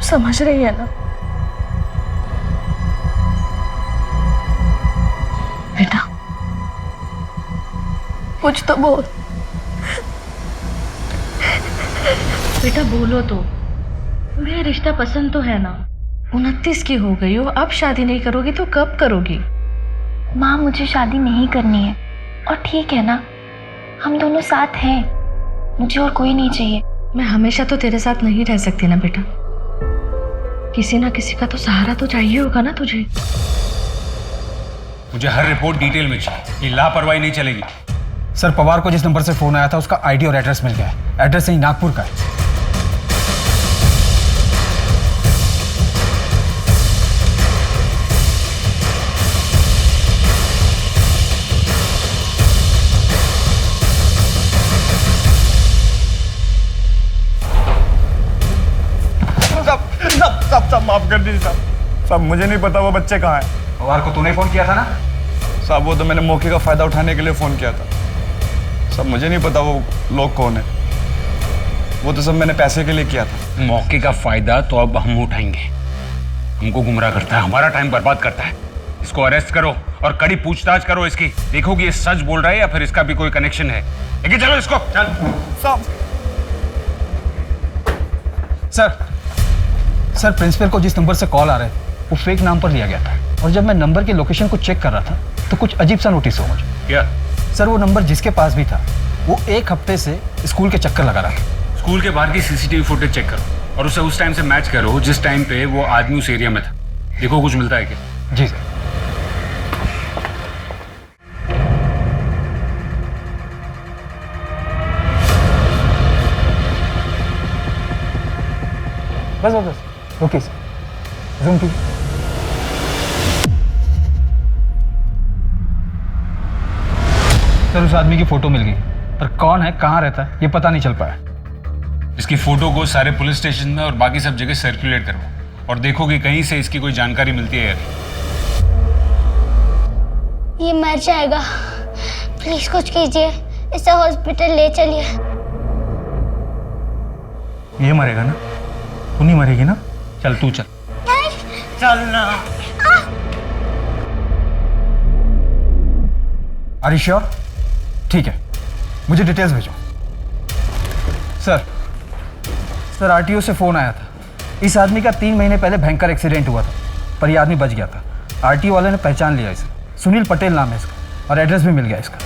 समझ रही है ना? बेटा कुछ तो बोल।
बेटा बोलो तो, तुम्हें रिश्ता पसंद तो है ना? 29 की हो गई हो, अब शादी नहीं करोगी तो कब करोगी?
माँ मुझे शादी नहीं करनी है, और ठीक है ना, हम दोनों साथ हैं, मुझे और कोई नहीं चाहिए।
मैं हमेशा तो तेरे साथ नहीं रह सकती ना बेटा, किसी ना किसी का तो सहारा तो चाहिए होगा ना तुझे।
मुझे हर रिपोर्ट डिटेल में चाहिए, ये लापरवाही नहीं चलेगी।
सर, पवार को जिस नंबर से फोन आया था उसका आईडी और एड्रेस मिल गया है। एड्रेस यही नागपुर का है।
साहब माफ कर दीजिए साहब। साहब मुझे नहीं पता वो बच्चे कहाँ हैं।
पवार को तूने फोन किया था ना?
साहब वो तो मैंने मौके का फायदा उठाने के लिए फोन किया था। सब मुझे नहीं पता वो लोग कौन है, वो तो सब मैंने पैसे के लिए किया था।
मौके का फायदा तो अब हम उठाएंगे। हमको गुमराह करता है, हमारा टाइम बर्बाद करता है। इसको अरेस्ट करो और कड़ी पूछताछ करो इसकी। देखो कि ये सच बोल रहा है या फिर इसका भी कोई कनेक्शन है। लेकिन चलो इसको, चल।
सर, प्रिंसिपल को जिस नंबर से कॉल आ रहे थे वो फेक नाम पर लिया गया था, और जब मैं नंबर की लोकेशन को चेक कर रहा था तो कुछ अजीब सा नोटिस हो मुझे।
क्या?
सर, वो नंबर जिसके पास भी था वो एक हफ्ते से स्कूल के चक्कर लगा रहा था।
स्कूल के बाहर की सीसीटीवी फुटेज चेक करो और उसे उस टाइम से मैच करो जिस टाइम पे वो आदमी उस एरिया में था। देखो कुछ मिलता है क्या?
जी सर। बस ओके सर, जूम कीजिए। सर, उस आदमी की फोटो मिल गई, पर कौन है, कहाँ रहता है, ये पता नहीं चल पाया।
इसकी फोटो को सारे पुलिस स्टेशन में और बाकी सब जगह सर्कुलेट करो और देखो कि कहीं से इसकी कोई जानकारी मिलती है या नहीं।
ये मर जाएगा, प्लीज कुछ कीजिए, इसे हॉस्पिटल ले चलिए।
ये मरेगा ना? तू नहीं मरेगी ना? चल तू चल। चलना।
Are you sure? ठीक है, मुझे डिटेल्स भेजो। सर, आरटीओ से फोन आया था। इस आदमी का 3 महीने पहले भयंकर एक्सीडेंट हुआ था, पर यह आदमी बच गया था। आरटीओ वाले ने पहचान लिया इसे। सुनील पटेल नाम है इसका, और एड्रेस भी मिल गया इसका।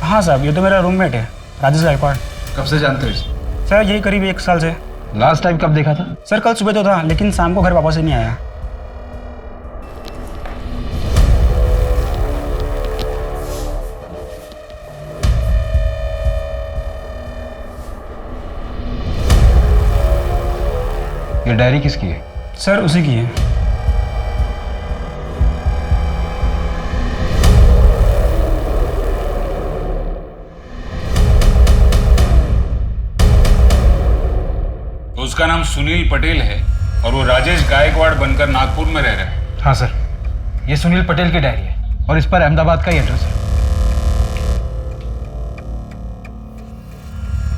हाँ साहब, ये तो मेरा रूममेट है, राजेश गायकवाड़।
कब से जानते हो इसे?
सर यही करीब 1 साल से।
लास्ट टाइम कब देखा था?
सर कल सुबह तो था, लेकिन शाम को घर वापस ही नहीं आया।
ये डायरी किसकी है?
सर उसी की है।
उसका नाम सुनील पटेल है और वो राजेश गायकवाड़ बनकर नागपुर में रह रहा है।
हाँ सर, ये सुनील पटेल की डायरी है और इस पर अहमदाबाद का ही एड्रेस है।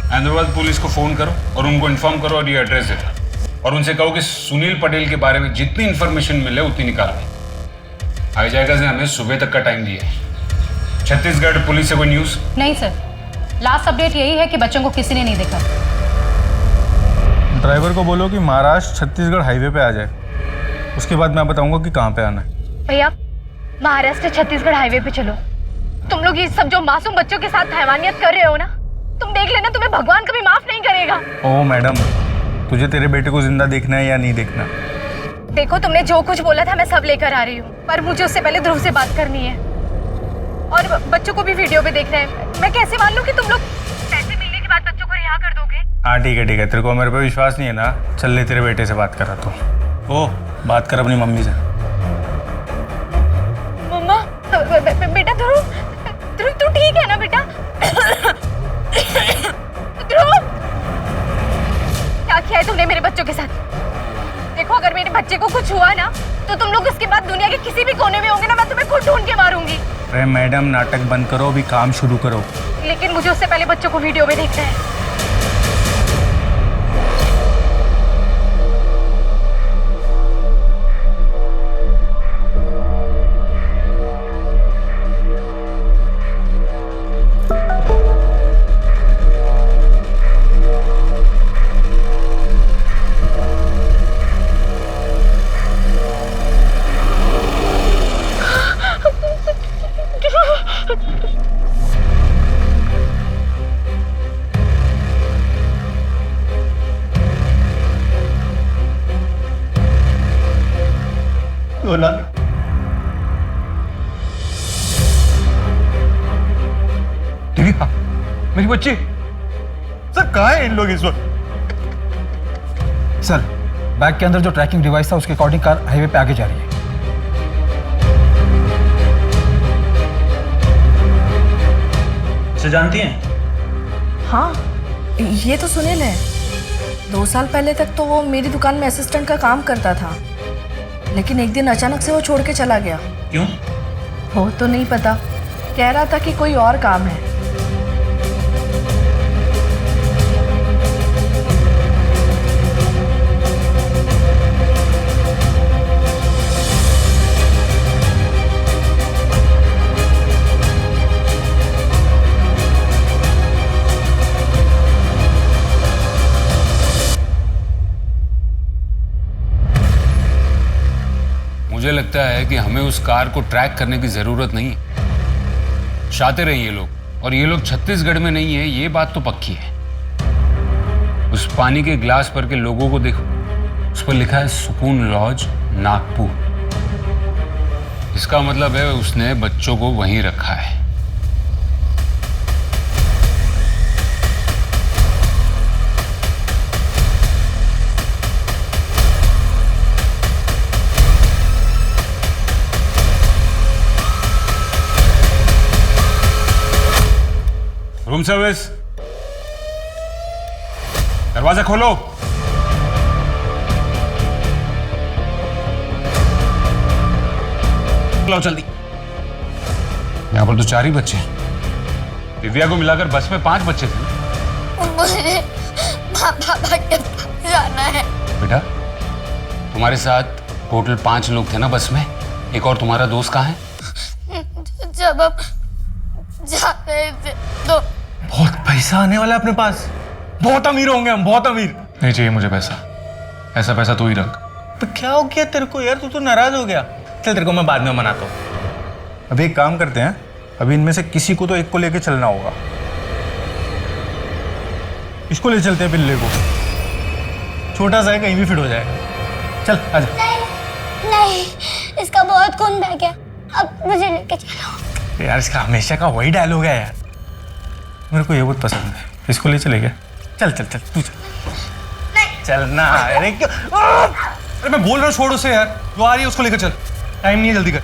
अहमदाबाद पुलिस को फोन करो और उनको इन्फॉर्म करो और ये एड्रेस देता। और उनसे कहो कि सुनील पटेल के बारे में जितनी इंफॉर्मेशन मिले उतनी निकाल लें। हाईजैकर्स ने हमें सुबह तक का टाइम दिया है। छत्तीसगढ़ पुलिस से कोई न्यूज़?
नहीं सर, लास्ट अपडेट यही है कि बच्चों को किसी ने नहीं देखा।
ड्राइवर को बोलो कि महाराष्ट्र छत्तीसगढ़ हाईवे पे आ जाए, उसके बाद मैं बताऊंगा कि कहाँ पे आना है।
भैया, महाराष्ट्र छत्तीसगढ़ हाईवे पे चलो। तुम लोग ये सब जो मासूम बच्चों के साथ हैवानियत कर रहे हो ना, तुम देख लेना, तुम्हें भगवान कभी माफ नहीं करेगा।
ओ मैडम, तुझे तेरे बेटे को जिंदा देखना है या नहीं देखना?
देखो, तुमने जो कुछ बोला था मैं सब लेकर आ रही हूँ, पर मुझे उससे पहले ध्रुव से बात करनी है और बच्चों को भी वीडियो पे देखना है। मैं कैसे मान लूं कि तुम लोग पैसे मिलने के बाद बच्चों को रिहा कर दोगे?
हाँ ठीक है, तेरे को मेरे पे विश्वास नहीं है ना? चल ले, तेरे बेटे से बात करा तू। ओ, बात कर अपनी मम्मी से।
मम्मा, बेटा ध्रुव, तू ठीक है ना बेटा? ध्रुव, क्या किया है तुमने मेरे बच्चों के साथ? देखो, अगर मेरे बच्चे को कुछ हुआ ना, तो तुम लोग उसके बाद दुनिया के किसी भी कोने में होंगे ना, मैं तुम्हें खुद ढूंढ के मारूंगी।
अरे मैडम, नाटक बंद करो, अभी काम शुरू करो।
लेकिन मुझे उससे पहले बच्चों को वीडियो में देखना है।
दीपिका, मेरी बच्ची। सर कहाँ है इन लोग इस वक्त?
सर, बैग के अंदर जो ट्रैकिंग डिवाइस था उसके अकॉर्डिंग कार हाईवे पे आगे जा रही है।
इसे जानती हैं?
हाँ, ये तो सुनील है। 2 साल पहले तक तो वो मेरी दुकान में असिस्टेंट का काम करता था, लेकिन एक दिन अचानक से वो छोड़ के चला गया।
क्यों?
वो तो नहीं पता, कह रहा था कि कोई और काम है।
मुझे लगता है कि हमें उस कार को ट्रैक करने की जरूरत नहीं है। शातिर हैं ये लोग, और ये लोग छत्तीसगढ़ में नहीं है, ये बात तो पक्की है। उस पानी के ग्लास पर के लोगों को देखो, उस पर लिखा है सुकून लॉज नागपुर। इसका मतलब है उसने बच्चों को वहीं रखा है। रूम सर्विस, दरवाजा खोलो। लो जल्दी। यहाँ पर तो 4 ही बच्चे हैं। दिव्या को मिलाकर बस में 5 बच्चे थे।
मुझे पापा के पास जाना है।
बेटा, तुम्हारे साथ टोटल 5 लोग थे ना बस में? एक और तुम्हारा दोस्त कहाँ है?
जब हम जा रहे थे तो
बहुत पैसा आने वाला है अपने पास, बहुत अमीर होंगे हम, बहुत अमीर।
नहीं चाहिए मुझे पैसा, ऐसा पैसा तू ही रख।
तो क्या हो गया तेरे को यार, तू तो नाराज हो गया। चल, तेरे को मैं बाद में मनाता हूँ। अभी एक काम करते हैं, अभी इनमें से किसी को तो एक को लेके चलना होगा। इसको ले चलते हैं, पिल्ले को। छोटा सा है, कहीं भी फिट हो जाएगा। चल आजा।
नहीं, इसका बहुत खून बह गया, अब मुझे लेके चलो।
यार इसका हमेशा का वही डायलॉग है यार, मेरे को ये बहुत पसंद है। इसको ले चले क्या? चल चल चल, तू चल। चल ना। अरे क्यों? अरे मैं बोल रहा हूँ, छोड़ उसे यार, जो आ रही है उसको लेकर चल। टाइम नहीं है, जल्दी कर।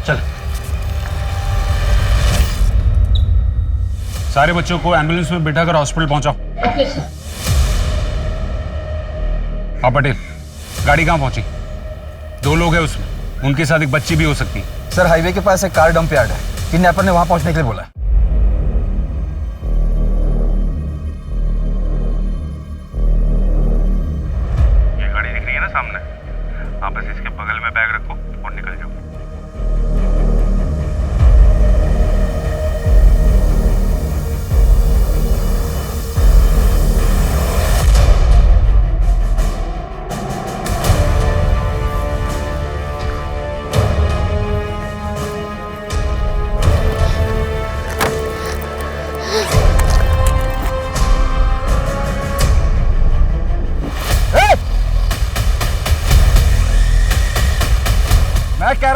चल।
सारे बच्चों को एम्बुलेंस में बिठाकर हॉस्पिटल पहुंचाओ। हाँ पटेल, गाड़ी कहाँ पहुंची? 2 लोग हैं उसमें, उनके साथ एक बच्ची भी हो सकती है।
सर, हाईवे के पास एक कार डंप यार्ड है, किडनैपर ने वहां पहुंचने के लिए बोला है।
ये गाड़ी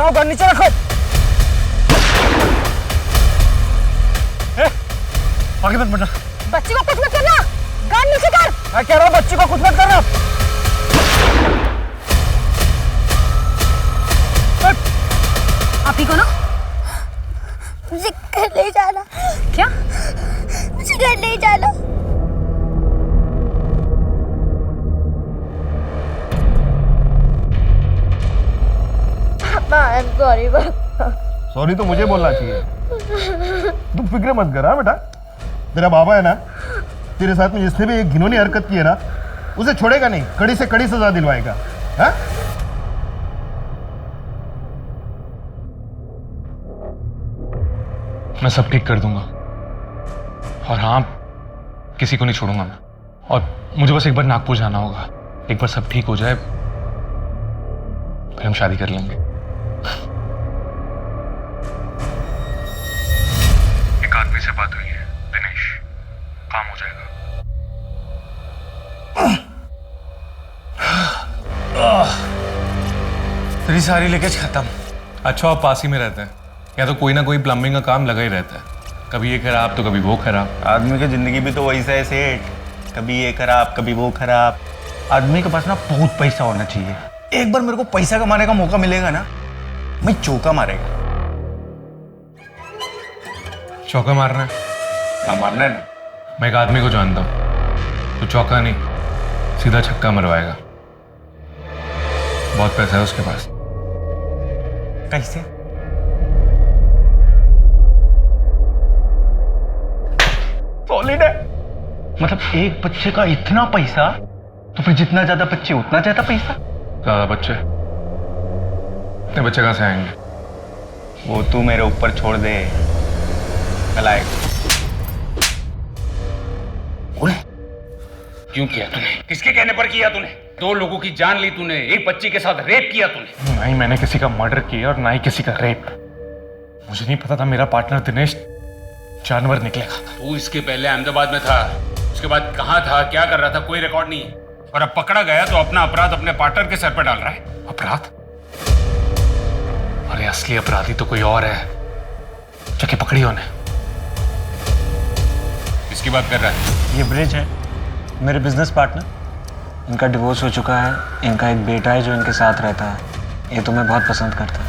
रहा हूँ, गन नीचे रखो। आगे मत बढ़ना।
बच्ची को कुछ मत करना, गन नीचे कर।
मैं कह रहा हूँ बच्ची को कुछ मत करना।
आप ही को ना
मुझे घर ले जाना।
क्या?
मुझे घर ले जाना।
सॉरी
सॉरी तो मुझे बोलना चाहिए। तुम फिक्र मत कर। हाँ बेटा, तेरा बाबा है ना, तेरे साथ में जिसने भी एक घिनौनी हरकत की है ना, उसे छोड़ेगा नहीं, कड़ी से कड़ी सजा दिलवाएगा। हाँ?
मैं सब ठीक कर दूंगा, और हाँ, किसी को नहीं छोड़ूंगा मैं। और मुझे बस एक बार नागपुर जाना होगा, एक बार सब ठीक हो जाए फिर हम शादी कर लेंगे। एक आदमी से बात हुई है, दिनेश, काम हो जाएगा।
तेरी सारी लीकेज खत्म।
अच्छा, आप पास ही में रहते हैं, या तो कोई ना कोई प्लम्बिंग का काम लगा ही रहता है, कभी ये खराब तो कभी वो खराब।
आदमी की जिंदगी भी तो वैसा है सेठ, कभी ये खराब कभी वो खराब। आदमी के पास ना बहुत पैसा होना चाहिए। एक बार मेरे को पैसा कमाने का मौका मिलेगा ना, मैं चौका मारेगा।
चौका मारना है?
हाँ, मारना है ना।
मैं एक आदमी को जानता हूँ, तो चौका नहीं, सीधा छक्का मरवाएगा। बहुत पैसा है उसके पास।
कैसे? सॉलिड है। मतलब एक बच्चे का इतना पैसा, तो फिर जितना ज्यादा बच्चे उतना ज्यादा पैसा।
ज्यादा बच्चे? इतने बच्चे कहाँ से आएंगे?
वो तू मेरे ऊपर छोड़ दे, कलाए।
क्यों किया तूने? किसके कहने पर किया तूने? 2 लोगों की जान ली तूने, एक बच्ची के साथ रेप किया तूने।
ना ही मैंने किसी का मर्डर किया और ना ही किसी का रेप। मुझे नहीं पता था मेरा पार्टनर दिनेश जानवर निकलेगा।
तू इसके पहले अहमदाबाद में था, उसके बाद कहाँ था, क्या कर रहा था, कोई रिकॉर्ड नहीं है। और अब पकड़ा गया तो अपना अपराध अपने पार्टनर के सर पर डाल रहा है।
अपराध? अरे असली अपराधी तो कोई और है, जाके पकड़ी उन्हें।
किसकी बात कर रहा है?
ये ब्रिज है, मेरे बिजनेस पार्टनर। इनका डिवोर्स हो चुका है, इनका एक बेटा है जो इनके साथ रहता है। ये तुम्हें बहुत पसंद करता है।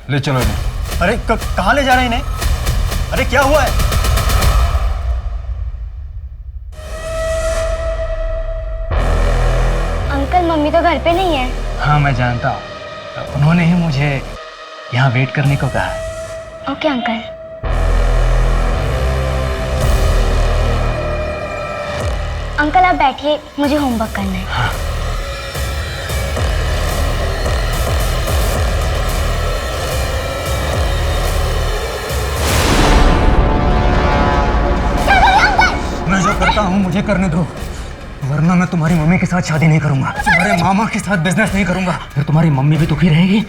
ले चलो इन्हें।
अरे कहाँ ले जा रहे हैं इन्हें? अरे क्या हुआ है?
अंकल, मम्मी तो घर पे नहीं है।
हाँ, मैं जानता हूँ, उन्होंने ही मुझे यहाँ वेट करने को कहा है।
Okay uncle. अंकल आप बैठिए, मुझे होमवर्क करना है।
हाँ। मैं जो करता हूँ मुझे करने दो, वरना मैं तुम्हारी मम्मी के साथ शादी नहीं करूंगा, तुम्हारे मामा के साथ बिजनेस नहीं करूंगा, फिर तुम्हारी मम्मी भी दुखी रहेगी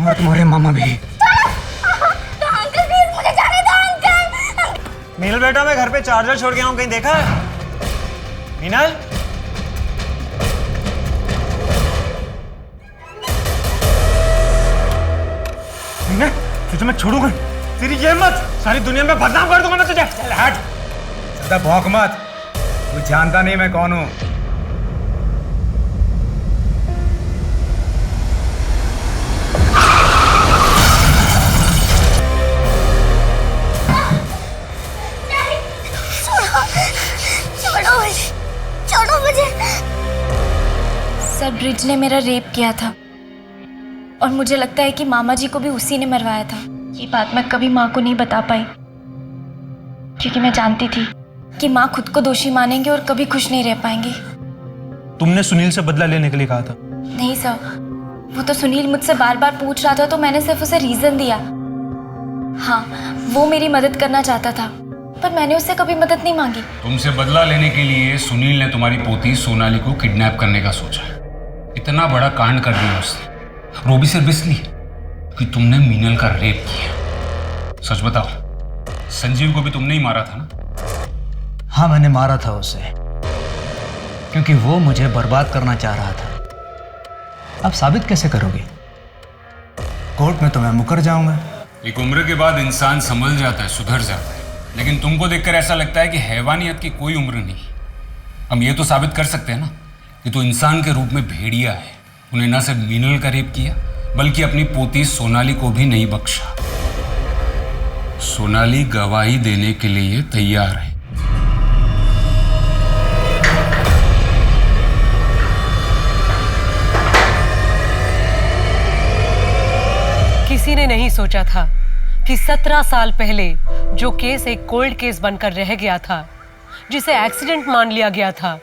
और तुम्हारे मामा भी।
तो अंकल प्लीज मुझे जाने दो अंकल।
मीनल बेटा, मैं घर पे चार्जर छोड़ के आऊँ, कहीं देखा है? मीनल?
तुझे मैं छोड़ूंगा, तेरी ये मत, सारी दुनिया में बदनाम कर दूंगा मैं तुझे। चल हट, ज्यादा भौंक मत, तू जानता नहीं मैं कौन हूं।
छोड़ो मुझे। सर, ब्रिज ने मेरा रेप किया था और मुझे लगता है कि मामा जी को भी उसी ने मरवाया था। ये बात मैं कभी माँ को नहीं बता पाई, क्योंकि मैं जानती थी कि माँ खुद को दोषी मानेंगे और कभी खुश नहीं रह पाएंगे।
तुमने सुनील से बदला लेने के लिए कहा था?
नहीं सर, वो तो सुनील मुझसे बार बार पूछ रहा था तो मैंने सिर्फ उसे रीजन दिया। हाँ, वो मेरी मदद करना चाहता था, पर मैंने उससे कभी मदद नहीं मांगी।
तुमसे बदला लेने के लिए सुनील ने तुम्हारी पोती सोनाली को किडनैप करने का सोचा। इतना बड़ा कांड कर दिया उसने, वो भी सिर्फ इसलिए कि तुमने मीनल का रेप किया। सच बताओ, संजीव को भी तुमने ही मारा था ना?
हाँ, मैंने मारा था उसे,
क्योंकि वो मुझे बर्बाद करना चाह रहा था। अब साबित कैसे करोगे? कोर्ट में तो मैं मुकर जाऊंगा।
एक उम्र के बाद इंसान संभल जाता है, सुधर जाता है, लेकिन तुमको देखकर ऐसा लगता है कि हैवानियत की कोई उम्र नहीं। हम ये तो साबित कर सकते हैं ना कि तू इंसान के रूप में भेड़िया है। उन्हें न सिर्फ मीनल का रेप किया, बल्कि अपनी पोती सोनाली को भी नहीं बख्शा। सोनाली गवाही देने के लिए तैयार है।
किसी ने नहीं सोचा था कि 17 साल पहले जो केस एक कोल्ड केस बनकर रह गया था, जिसे एक्सीडेंट मान लिया गया था,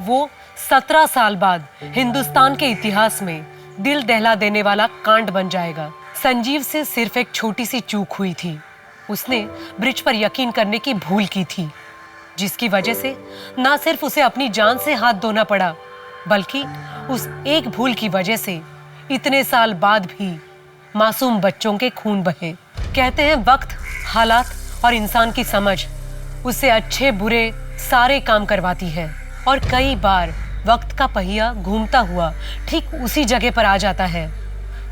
वो 17 साल बाद हिंदुस्तान के इतिहास में दिल दहला देने वाला कांड बन जाएगा। संजीव से सिर्फ एक छोटी सी चूक हुई थी। उसने ब्रिज पर यकीन करने की भूल की थी, जिसकी वजह से ना सिर्फ उसे अपनी जान से हाथ धोना पड़ा, बल्कि उस एक भूल की वजह से इतने साल बाद भी मासूम बच्चों के खून बहे। कहते हैं वक्त, हालात और इंसान की समझ उससे अच्छे बुरे सारे काम करवाती है, और कई बार वक्त का पहिया घूमता हुआ ठीक उसी जगह पर आ जाता है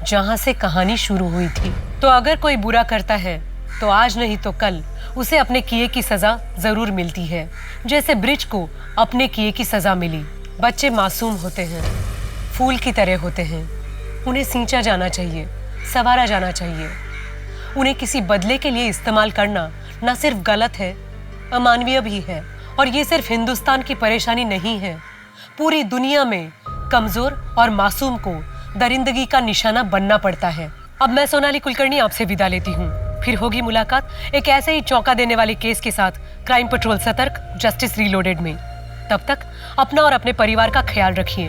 जहां से कहानी शुरू हुई थी। तो अगर कोई बुरा करता है तो आज नहीं तो कल उसे अपने किए की सजा जरूर मिलती है, जैसे ब्रिज को अपने किए की सजा मिली। बच्चे मासूम होते हैं, फूल की तरह होते हैं। उन्हें सींचा जाना चाहिए, संवारा जाना चाहिए। उन्हें किसी बदले के लिए इस्तेमाल करना न सिर्फ गलत है, अमानवीय भी है। और ये सिर्फ हिंदुस्तान की परेशानी नहीं है, पूरी दुनिया में कमजोर और मासूम को दरिंदगी का निशाना बनना पड़ता है। अब मैं सोनाली कुलकर्णी आपसे विदा लेती हूँ। फिर होगी मुलाकात एक ऐसे ही चौंका देने वाले केस के साथ क्राइम पेट्रोल सतर्क, जस्टिस रीलोडेड में। तब तक अपना और अपने परिवार का ख्याल रखिए।